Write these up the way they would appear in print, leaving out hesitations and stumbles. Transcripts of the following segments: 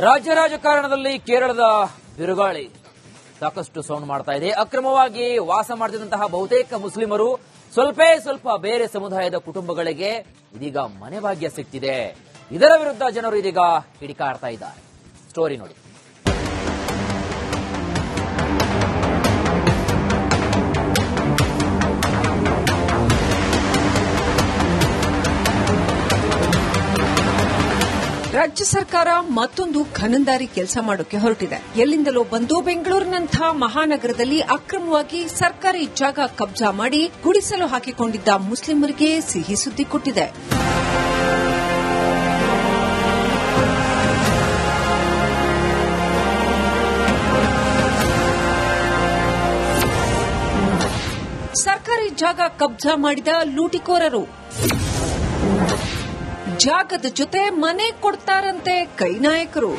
ರಾಜ್ಯ ರಾಜಕಾರಣದಲ್ಲಿ ಕೇರಳದ ಬಿರುಗಾಳಿ ಸಾಕಷ್ಟು ಸೌಂಡ್ ಮಾಡ್ತಾ ಇದೆ. ಅಕ್ರಮವಾಗಿ ವಾಸ ಮಾಡುತ್ತಿದ್ದಂತಹ ಬಹುತೇಕ ಮುಸ್ಲಿಮರು ಸ್ವಲ್ಪ ಬೇರೆ ಸಮುದಾಯದ ಕುಟುಂಬಗಳಿಗೆ ಇದೀಗ ಮನೆ ಭಾಗ್ಯ ಸಿಗ್ತಿದೆ. ಇದರ ವಿರುದ್ಧ ಜನರು ಇದೀಗ ಕಿಡಿಕಾರ್ತಾ ಇದ್ದಾರೆ. ಸ್ಟೋರಿ ನೋಡಿ. ರಾಜ್ಯ ಸರ್ಕಾರ ಮತ್ತೊಂದು ಖನಂದಾರಿ ಕೆಲಸ ಮಾಡೋಕೆ ಹೊರಟಿದೆ. ಎಲ್ಲಿಂದಲೋ ಬಂದು ಬೆಂಗಳೂರಿನಂತಹ ಮಹಾನಗರದಲ್ಲಿ ಅಕ್ರಮವಾಗಿ ಸರ್ಕಾರಿ ಜಾಗ ಕಬ್ಜಾ ಮಾಡಿ ಗುಡಿಸಲು ಹಾಕಿಕೊಂಡಿದ್ದ ಮುಸ್ಲಿಮರಿಗೆ ಸಿಹಿ ಸುದ್ದಿ ಕೊಟ್ಟಿದೆ. ಸರ್ಕಾರಿ ಜಾಗ ಕಬ್ಜಾ ಮಾಡಿದ ಲೂಟಿಕೋರರು ಜಾಗದ ಜೊತೆ ಮನೆ ಕೊಡ್ತಾರಂತೆ ಕೈ ನಾಯಕರು.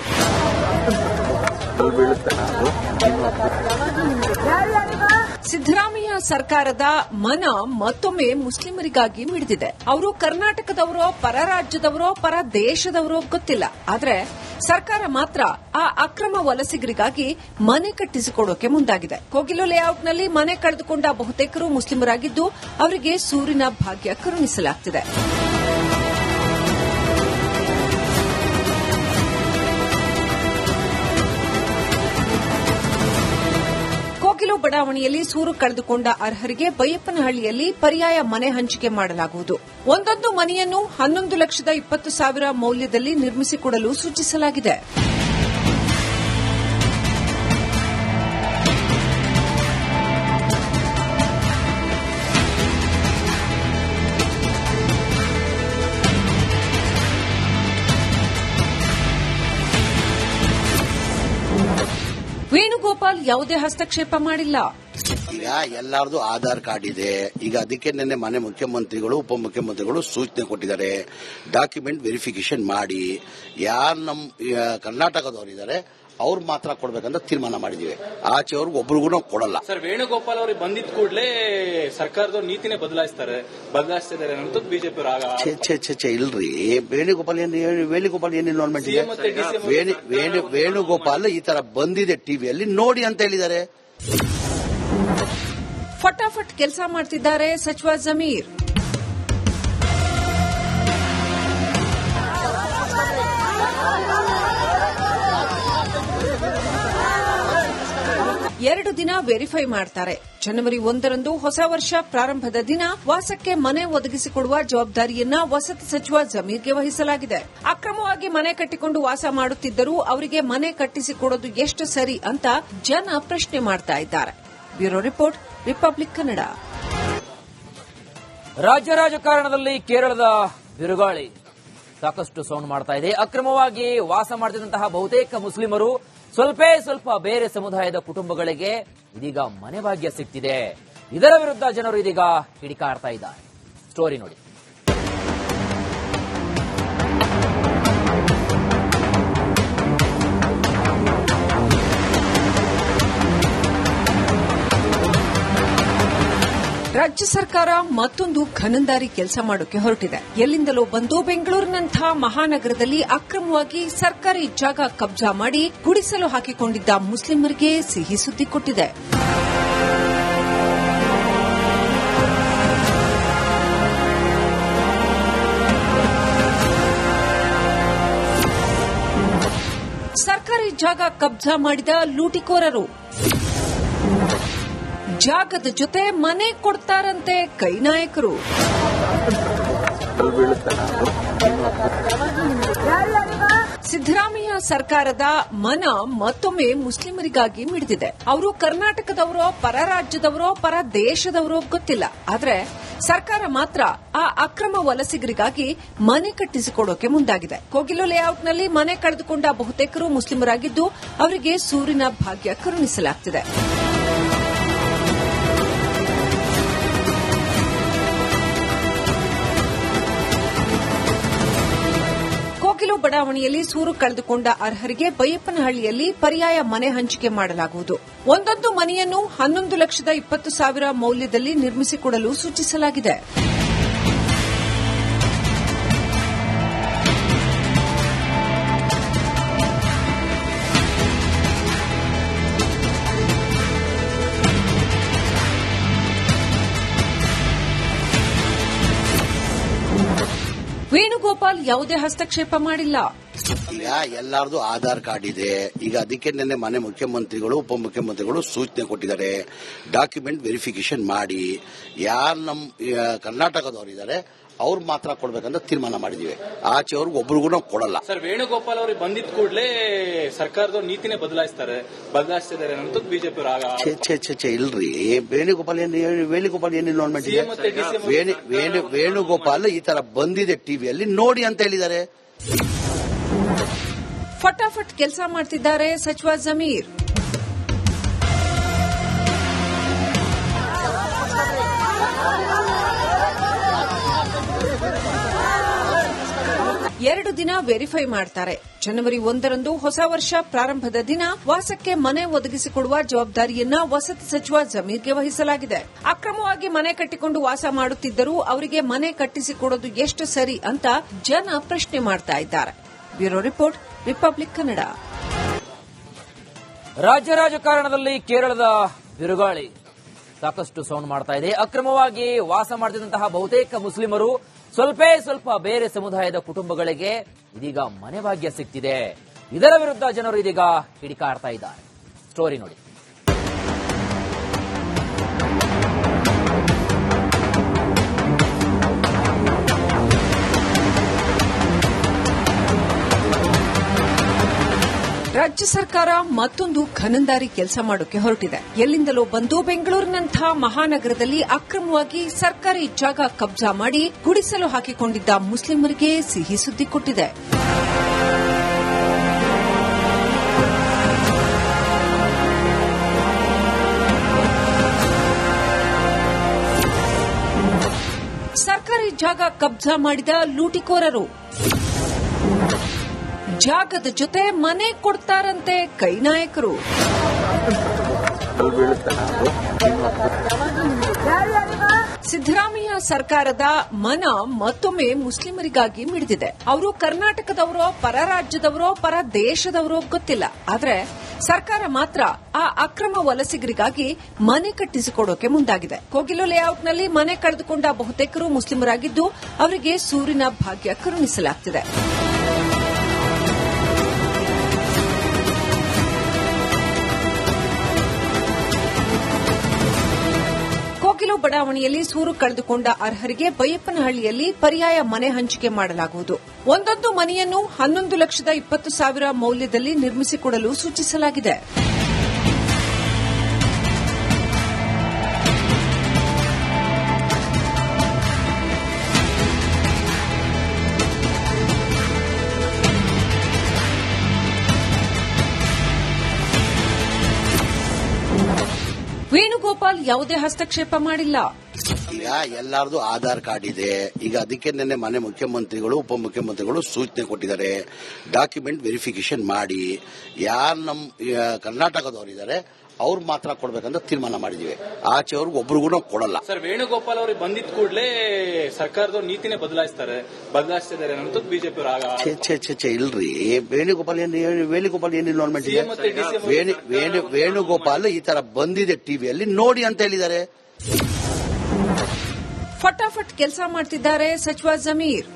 ಸಿದ್ದರಾಮಯ್ಯ ಸರ್ಕಾರದ ಮನ ಮತ್ತೊಮ್ಮೆ ಮುಸ್ಲಿಮರಿಗಾಗಿ ಮಿಡಿದಿದೆ. ಅವರು ಕರ್ನಾಟಕದವರೋ ಪರ ರಾಜ್ಯದವರೋ ಪರ ದೇಶದವರೋ ಗೊತ್ತಿಲ್ಲ. ಆದರೆ ಸರ್ಕಾರ ಮಾತ್ರ ಆ ಅಕ್ರಮ ವಲಸಿಗರಿಗಾಗಿ ಮನೆ ಕಟ್ಟಿಸಿಕೊಡೋಕೆ ಮುಂದಾಗಿದೆ. ಕೋಗಿಲು ಲೇಔಟ್ನಲ್ಲಿ ಮನೆ ಕಳೆದುಕೊಂಡ ಬಹುತೇಕರು ಮುಸ್ಲಿಮರಾಗಿದ್ದು ಅವರಿಗೆ ಸೂರಿನ ಭಾಗ್ಯ ಕರುಣಿಸಲಾಗುತ್ತಿದೆ. ಕೋಗಿಲು ಬಡಾವಣೆಯಲ್ಲಿ ಸೂರು ಕಳೆದುಕೊಂಡ ಅರ್ಹರಿಗೆ ಬೈಯಪ್ಪನಹಳ್ಳಿಯಲ್ಲಿ ಪರ್ಯಾಯ ಮನೆ ಹಂಚಿಕೆ ಮಾಡಲಾಗುವುದು. ಒಂದೊಂದು ಮನೆಯನ್ನು 11,20,000 ಮೌಲ್ಯದಲ್ಲಿ ನಿರ್ಮಿಸಿಕೊಡಲು ಸೂಚಿಸಲಾಗಿದೆ. ವೇಣುಗೋಪಾಲ್ ಯಾವುದೇ ಹಸ್ತಕ್ಷೇಪ ಮಾಡಿಲ್ಲ. ಈಗ ಎಲ್ಲಾರ್ದು ಆಧಾರ್ ಕಾರ್ಡ್ ಇದೆ. ಈಗ ಅದಕ್ಕೆ ನಿನ್ನೆ ಮನೆ ಮುಖ್ಯಮಂತ್ರಿಗಳು ಉಪಮುಖ್ಯಮಂತ್ರಿಗಳು ಸೂಚನೆ ಕೊಟ್ಟಿದ್ದಾರೆ. ಡಾಕ್ಯುಮೆಂಟ್ ವೆರಿಫಿಕೇಶನ್ ಮಾಡಿ ಯಾರು ನಮ್ಮ ಕರ್ನಾಟಕದವರಿದ್ದಾರೆ ಅವ್ರು ಮಾತ್ರ ಕೊಡ್ಬೇಕಂತ ತೀರ್ಮಾನ ಮಾಡಿದೀವಿ. ಆಚೆಯವ್ರಿಗೆ ಒಬ್ರಿಗೂ ಕೊಡಲ್ಲ. ಸರ್, ವೇಣುಗೋಪಾಲ್ ಅವ್ರಿಗೆ ಬಂದಿದ್ದ ಕೂಡಲೇ ಸರ್ಕಾರದವ್ರು ನೀತಿನೇ ಬದಲಾಯಿಸ್ತಿದ್ದಾರೆ ಅನ್ನೋದು ಬಿಜೆಪಿ ಇಲ್ರಿ. ವೇಣುಗೋಪಾಲ್ ಏನು ಇನ್ವಾಲ್ವ್ಮೆಂಟ್ ಇದೆ? ವೇಣುಗೋಪಾಲ್ ಈ ತರ ಬಂದಿದೆ ಟಿವಿಯಲ್ಲಿ ನೋಡಿ ಅಂತ ಹೇಳಿದ್ದಾರೆ. ಫಟಾಫಟ್ ಕೆಲಸ ಮಾಡ್ತಿದ್ದಾರೆ ಸಚಿವ ಜಮೀರ್. ಎರಡು ದಿನ ವೆರಿಫೈ ಮಾಡ್ತಾರೆ. ಜನವರಿ 1ರಂದು ಹೊಸ ವರ್ಷ ಪ್ರಾರಂಭದ ದಿನ ವಾಸಕ್ಕೆ ಮನೆ ಒದಗಿಸಿಕೊಡುವ ಜವಾಬ್ದಾರಿಯನ್ನ ವಸತಿ ಸಚಿವ ಜಮೀರ್ಗೆ ವಹಿಸಲಾಗಿದೆ. ಅಕ್ರಮವಾಗಿ ಮನೆ ಕಟ್ಟಿಕೊಂಡು ವಾಸ ಮಾಡುತ್ತಿದ್ದರೂ ಅವರಿಗೆ ಮನೆ ಕಟ್ಟಿಸಿಕೊಡೋದು ಎಷ್ಟು ಸರಿ ಅಂತ ಜನ ಪ್ರಶ್ನೆ ಮಾಡ್ತಾ ಇದ್ದಾರೆ. Bureau report, republic Kannada. ರಾಜ್ಯ ರಾಜಕಾರಣದಲ್ಲಿ ಕೇರಳದ ಬಿರುಗಾಳಿ ಸಾಕಷ್ಟು ಸೌಂಡ್ ಮಾಡ್ತಾ ಇದೆ. ಅಕ್ರಮವಾಗಿ ವಾಸ ಮಾಡುತ್ತಿದ್ದಂತಹ ಬಹುತೇಕ ಮುಸ್ಲಿಮರು ಸ್ವಲ್ಪ ಬೇರೆ ಸಮುದಾಯದ ಕುಟುಂಬಗಳಿಗೆ ಇದೀಗ ಮನೆ ಭಾಗ್ಯ ಸಿಗ್ತಿದೆ. ಇದರ ವಿರುದ್ಧ ಜನರು ಇದೀಗ ಕಿಡಿಕಾರ್ತಾ ಇದ್ದಾರೆ. ಸ್ಟೋರಿ ನೋಡಿ. ರಾಜ್ಯ ಸರ್ಕಾರ ಮತ್ತೊಂದು ಖನಂದಾರಿ ಕೆಲಸ ಮಾಡೋಕೆ ಹೊರಟಿದೆ. ಎಲ್ಲಿಂದಲೋ ಬಂದು ಬೆಂಗಳೂರಿನಂತಹ ಮಹಾನಗರದಲ್ಲಿ ಅಕ್ರಮವಾಗಿ ಸರ್ಕಾರಿ ಜಾಗ ಕಬ್ಜಾ ಮಾಡಿ ಗುಡಿಸಲು ಹಾಕಿಕೊಂಡಿದ್ದ ಮುಸ್ಲಿಮರಿಗೆ ಸಿಹಿ ಸುದ್ದಿ ಕೊಟ್ಟಿದೆ. ಸರ್ಕಾರಿ ಜಾಗ ಕಬ್ಜಾ ಮಾಡಿದ ಲೂಟಿಕೋರರು ಜಾಗದ ಜೊತೆ ಮನೆ ಕೊಡ್ತಾರಂತೆ ಕೈ ನಾಯಕರು. ಸಿದ್ದರಾಮಯ್ಯ ಸರ್ಕಾರದ ಮನ ಮತ್ತೊಮ್ಮೆ ಮುಸ್ಲಿಮರಿಗಾಗಿ ಮಿಡಿದಿದೆ. ಅವರು ಕರ್ನಾಟಕದವರೋ ಪರ ರಾಜ್ಯದವರೋ ಪರ ದೇಶದವರೋ ಗೊತ್ತಿಲ್ಲ. ಆದರೆ ಸರ್ಕಾರ ಮಾತ್ರ ಆ ಅಕ್ರಮ ವಲಸಿಗರಿಗಾಗಿ ಮನೆ ಕಟ್ಟಿಸಿಕೊಡೋಕೆ ಮುಂದಾಗಿದೆ. ಕೋಗಿಲು ಲೇಔಟ್ನಲ್ಲಿ ಮನೆ ಕಳೆದುಕೊಂಡ ಬಹುತೇಕರು ಮುಸ್ಲಿಮರಾಗಿದ್ದು ಅವರಿಗೆ ಸೂರಿನ ಭಾಗ್ಯ ಕರುಣಿಸಲಾಗುತ್ತಿದೆ. ಕೋಗಿಲು ಬಡಾವಣೆಯಲ್ಲಿ ಸೂರು ಕಳೆದುಕೊಂಡ ಅರ್ಹರಿಗೆ ಬೈಯಪ್ಪನಹಳ್ಳಿಯಲ್ಲಿ ಪರ್ಯಾಯ ಮನೆ ಹಂಚಿಕೆ ಮಾಡಲಾಗುವುದು. ಒಂದೊಂದು ಮನೆಯನ್ನು 11,20,000 ಮೌಲ್ಯದಲ್ಲಿ ನಿರ್ಮಿಸಿಕೊಡಲು ಸೂಚಿಸಲಾಗಿದೆ. ವೇಣುಗೋಪಾಲ್ ಯಾವುದೇ ಹಸ್ತಕ್ಷೇಪ ಮಾಡಿಲ್ಲ. ಈಗ ಎಲ್ಲಾರ್ದು ಆಧಾರ್ ಕಾರ್ಡ್ ಇದೆ. ಈಗ ಅದಕ್ಕೆ ನಿನ್ನೆ ಮನೆ ಮುಖ್ಯಮಂತ್ರಿಗಳು ಉಪಮುಖ್ಯಮಂತ್ರಿಗಳು ಸೂಚನೆ ಕೊಟ್ಟಿದ್ದಾರೆ. ಡಾಕ್ಯುಮೆಂಟ್ ವೆರಿಫಿಕೇಶನ್ ಮಾಡಿ ಯಾರು ನಮ್ಮ ಕರ್ನಾಟಕದವರಿದ್ದಾರೆ ಅವ್ರು ಮಾತ್ರ ಕೊಡ್ಬೇಕಂತ ತೀರ್ಮಾನ ಮಾಡಿದೀವಿ. ಆಚೆಯವ್ರಿಗೆ ಒಬ್ರಿಗೂ ನಾವು ಕೊಡಲ್ಲ. ಸರ್, ವೇಣುಗೋಪಾಲ್ ಅವ್ರಿಗೆ ಬಂದಿದ್ ಕೂಡಲೇ ಸರ್ಕಾರದವ್ರು ನೀತಿನೇ ಬದಲಾಯಿಸ್ತಿದ್ದಾರೆ ಅಂತ ಬಿಜೆಪಿ ಇಲ್ರಿ. ವೇಣುಗೋಪಾಲ್ ಏನು ಇನ್ವಾಲ್ವ್ಮೆಂಟ್ ಇದೆ? ವೇಣುಗೋಪಾಲ್ ಈ ತರ ಬಂದಿದೆ ಟಿವಿಯಲ್ಲಿ ನೋಡಿ ಅಂತ ಹೇಳಿದ್ದಾರೆ. ಫಟಾಫಟ್ ಕೆಲಸ ಮಾಡ್ತಿದ್ದಾರೆ ಸಚಿವ ಜಮೀರ್. ಎರಡು ದಿನ ವೆರಿಫೈ ಮಾಡ್ತಾರೆ. ಜನವರಿ 1ರಂದು ಹೊಸ ವರ್ಷ ಪ್ರಾರಂಭದ ದಿನ ವಾಸಕ್ಕೆ ಮನೆ ಒದಗಿಸಿಕೊಡುವ ಜವಾಬ್ದಾರಿಯನ್ನ ವಸತಿ ಸಚಿವ ಜಮೀರ್ಗೆ ವಹಿಸಲಾಗಿದೆ. ಅಕ್ರಮವಾಗಿ ಮನೆ ಕಟ್ಟಿಕೊಂಡು ವಾಸ ಮಾಡುತ್ತಿದ್ದರೂ ಅವರಿಗೆ ಮನೆ ಕಟ್ಟಿಸಿಕೊಡೋದು ಎಷ್ಟು ಸರಿ ಅಂತ ಜನ ಪ್ರಶ್ನೆ ಮಾಡ್ತಾ ಇದ್ದಾರೆ. Bureau report, republic Kannada. ರಾಜ್ಯ ರಾಜಕಾರಣದಲ್ಲಿ ಕೇರಳದ ಬಿರುಗಾಳಿ ಸಾಕಷ್ಟು ಸೌಂಡ್ ಮಾಡ್ತಾ ಇದೆ. ಅಕ್ರಮವಾಗಿ ವಾಸ ಮಾಡುತ್ತಿದ್ದಂತಹ ಬಹುತೇಕ ಮುಸ್ಲಿಮರು ಸ್ವಲ್ಪ ಬೇರೆ ಸಮುದಾಯದ ಕುಟುಂಬಗಳಿಗೆ ಇದೀಗ ಮನೆ ಭಾಗ್ಯ ಸಿಗ್ತಿದೆ. ಇದರ ವಿರುದ್ಧ ಜನರು ಇದೀಗ ಕಿಡಿಕಾರ್ತಾ ಇದ್ದಾರೆ. ಸ್ಟೋರಿ ನೋಡಿ. ರಾಜ್ಯ ಸರ್ಕಾರ ಮತ್ತೊಂದು ಖನಂದಾರಿ ಕೆಲಸ ಮಾಡೋಕೆ ಹೊರಟಿದೆ. ಎಲ್ಲಿಂದಲೋ ಬಂದು ಬೆಂಗಳೂರಿನಂತಹ ಮಹಾನಗರದಲ್ಲಿ ಅಕ್ರಮವಾಗಿ ಸರ್ಕಾರಿ ಜಾಗ ಕಬ್ಜಾ ಮಾಡಿ ಗುಡಿಸಲು ಹಾಕಿಕೊಂಡಿದ್ದ ಮುಸ್ಲಿಮರಿಗೆ ಸಿಹಿ ಸುದ್ದಿ ಕೊಟ್ಟಿದೆ. ಸರ್ಕಾರಿ ಜಾಗ ಕಬ್ಜಾ ಮಾಡಿದ ಲೂಟಿಕೋರರು ಜಾಗದ ಜೊತೆ ಮನೆ ಕೊಡ್ತಾರಂತೆ ಕೈ ನಾಯಕರು. ಸಿದ್ದರಾಮಯ್ಯ ಸರ್ಕಾರದ ಮನ ಮತ್ತೊಮ್ಮೆ ಮುಸ್ಲಿಮರಿಗಾಗಿ ಮಿಡಿದಿದೆ. ಅವರು ಕರ್ನಾಟಕದವರೋ ಪರ ರಾಜ್ಯದವರೋ ಪರ ದೇಶದವರೋ ಗೊತ್ತಿಲ್ಲ. ಆದ್ರೆ ಸರ್ಕಾರ ಮಾತ್ರ ಆ ಅಕ್ರಮ ವಲಸಿಗರಿಗಾಗಿ ಮನೆ ಕಟ್ಟಿಸಿಕೊಡೋಕೆ ಮುಂದಾಗಿದೆ. ಕೋಗಿಲು ಲೇಔಟ್ನಲ್ಲಿ ಮನೆ ಕಳೆದುಕೊಂಡ ಬಹುತೇಕರು ಮುಸ್ಲಿಮರಾಗಿದ್ದು ಅವರಿಗೆ ಸೂರಿನ ಭಾಗ್ಯ ಕರುಣಿಸಲಾಗುತ್ತಿದೆ. ಕೋಗಿಲು ಬಡಾವಣೆಯಲ್ಲಿ ಸೂರು ಕಳೆದುಕೊಂಡ ಅರ್ಹರಿಗೆ ಬೈಯಪ್ಪನಹಳ್ಳಿಯಲ್ಲಿ ಪರ್ಯಾಯ ಮನೆ ಹಂಚಿಕೆ ಮಾಡಲಾಗುವುದು. ಒಂದೊಂದು ಮನೆಯನ್ನು 11,20,000 ಮೌಲ್ಯದಲ್ಲಿ ನಿರ್ಮಿಸಿಕೊಡಲು ಸೂಚಿಸಲಾಗಿದೆ. ವೇಣುಗೋಪಾಲ್ ಯಾವುದೇ ಹಸ್ತಕ್ಷೇಪ ಮಾಡಿಲ್ಲ. ಈಗ ಎಲ್ಲಾರ್ದು ಆಧಾರ್ ಕಾರ್ಡ್ ಇದೆ. ಈಗ ಅದಕ್ಕೆ ನಿನ್ನೆ ಮನೆ ಮುಖ್ಯಮಂತ್ರಿಗಳು ಉಪಮುಖ್ಯಮಂತ್ರಿಗಳು ಸೂಚನೆ ಕೊಟ್ಟಿದ್ದಾರೆ. ಡಾಕ್ಯುಮೆಂಟ್ ವೆರಿಫಿಕೇಶನ್ ಮಾಡಿ ಯಾರು ನಮ್ಮ ಕರ್ನಾಟಕದವರಿದ್ದಾರೆ ಅವ್ರು ಮಾತ್ರ ಕೊಡ್ಬೇಕಂತ ತೀರ್ಮಾನ ಮಾಡಿದೀವಿ. ಆಚೆಯವ್ರಿಗೆ ಒಬ್ರಿಗೂ ನಾವು ಕೊಡಲ್ಲ. ಸರ್, ವೇಣುಗೋಪಾಲ್ ಅವ್ರಿಗೆ ಬಂದಿದ್ ಕೂಡಲೇ ಸರ್ಕಾರದವ್ರು ನೀತಿನೇ ಬದಲಾಯಿಸ್ತಿದ್ದಾರೆ ಅಂತ ಬಿಜೆಪಿ ಇಲ್ರಿ. ವೇಣುಗೋಪಾಲ್ ಏನು ಇನ್ವಾಲ್ವ್ಮೆಂಟ್ ಇದೆ? ವೇಣುಗೋಪಾಲ್ ಈ ತರ ಬಂದಿದೆ ಟಿವಿಯಲ್ಲಿ ನೋಡಿ ಅಂತ ಹೇಳಿದ್ದಾರೆ. ಫಟಾಫಟ್ ಕೆಲಸ ಮಾಡ್ತಿದ್ದಾರೆ ಸಚಿವ ಜಮೀರ್.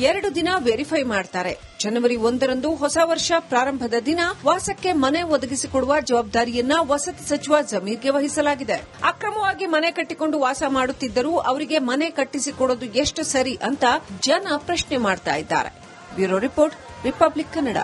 ಎರಡು ದಿನ ವೆರಿಫೈ ಮಾಡ್ತಾರೆ. ಜನವರಿ 1ರಂದು ಹೊಸ ವರ್ಷ ಪ್ರಾರಂಭದ ದಿನ ವಾಸಕ್ಕೆ ಮನೆ ಒದಗಿಸಿಕೊಡುವ ಜವಾಬ್ದಾರಿಯನ್ನ ವಸತಿ ಸಚಿವ ಜಮೀರ್ಗೆ ವಹಿಸಲಾಗಿದೆ. ಅಕ್ರಮವಾಗಿ ಮನೆ ಕಟ್ಟಿಕೊಂಡು ವಾಸ ಮಾಡುತ್ತಿದ್ದರೂ ಅವರಿಗೆ ಮನೆ ಕಟ್ಟಿಸಿಕೊಡೋದು ಎಷ್ಟು ಸರಿ ಅಂತ ಜನ ಪ್ರಶ್ನೆ ಮಾಡ್ತಾ ಇದ್ದಾರೆ. Bureau report, republic Kannada.